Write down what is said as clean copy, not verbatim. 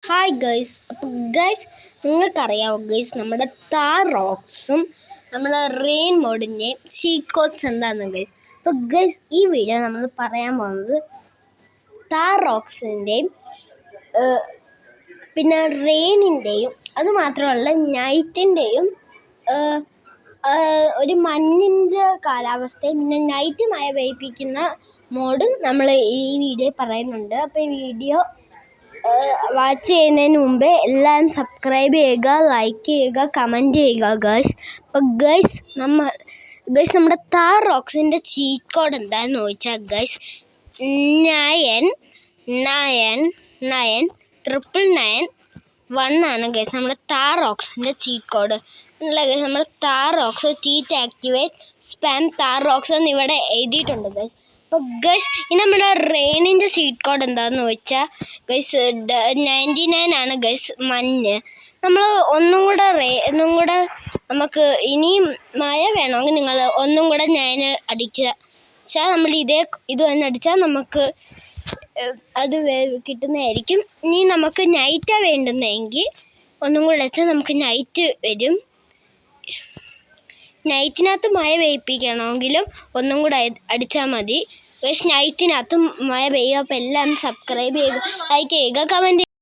Hi guys. അപ്പോൾ guys നിങ്ങൾക്കറിയാമോ guys, നമ്മുടെ താർ റോക്സും നമ്മുടെ റെയിൻ മോഡിൻ്റെയും ചീറ്റ് കോഡ്സ് എന്താണെന്ന് ഗൈസ്. അപ്പോൾ ഗൈസ് ഈ വീഡിയോ നമ്മൾ പറയാൻ പോകുന്നത് താർ റോക്സിൻ്റെയും പിന്നെ റെയിനിൻ്റെയും അതുമാത്രമല്ല നൈറ്റിൻ്റെയും ഒരു മഞ്ഞിൻ്റെ കാലാവസ്ഥയും പിന്നെ നൈറ്റ് മഴ പെയ്യിപ്പിക്കുന്ന മോഡും നമ്മൾ ഈ വീഡിയോ പറയുന്നുണ്ട്. അപ്പോൾ ഈ വീഡിയോ വാച്ച് ചെയ്യുന്നതിന് മുമ്പേ എല്ലാവരും സബ്സ്ക്രൈബ് ചെയ്യുക, ലൈക്ക് ചെയ്യുക, കമൻറ്റ് ചെയ്യുക ഗൈസ്. അപ്പോൾ ഗൈസ് നമ്മുടെ താർ റോക്സിൻ്റെ ചീറ്റ് കോഡ് എന്താണെന്ന് ചോദിച്ചാൽ ഗൈസ് 999999 ആണ് ഗൈസ് നമ്മുടെ താർ റോക്സിൻ്റെ ചീറ്റ് കോഡ്. അല്ല ഗൈസ്, നമ്മുടെ Thar Roxx cheat activate spam Thar Roxx എന്ന് ഇവിടെ എഴുതിയിട്ടുണ്ട് ഗൈസ്. അപ്പോൾ ഗൈസ് ഇനി നമ്മുടെ റെയിനിൻ്റെ ചീറ്റ് കോഡ് എന്താണെന്ന് ചോദിച്ചാൽ ഗൈസ് 99 ആണ് ഗൈസ് മഞ്ഞ്. നമ്മൾ ഒന്നും കൂടെ നമുക്ക് ഇനിയും മഴ വേണമെങ്കിൽ നിങ്ങൾ ഒന്നും കൂടെ ഞാൻ അടിച്ചാൽ നമ്മൾ ഇത് തന്നെ അടിച്ചാൽ നമുക്ക് അത് കിട്ടുന്നതായിരിക്കും. ഇനി നമുക്ക് നൈറ്റാണ് വേണ്ടുന്നതെങ്കിൽ ഒന്നും കൂടെ അടിച്ചാൽ നമുക്ക് നൈറ്റ് വരും. നൈറ്റിനകത്ത് മഴ പെയ്യിപ്പിക്കണമെങ്കിലും ഒന്നും കൂടെ അടിച്ചാൽ മതി. പക്ഷേ നൈറ്റിനകത്തും മഴ പെയ്യുക. അപ്പോൾ എല്ലാവരും സബ്സ്ക്രൈബ് ചെയ്യുക, ലൈക്ക് ചെയ്യുക, കമൻറ്റ് ചെയ്യുക.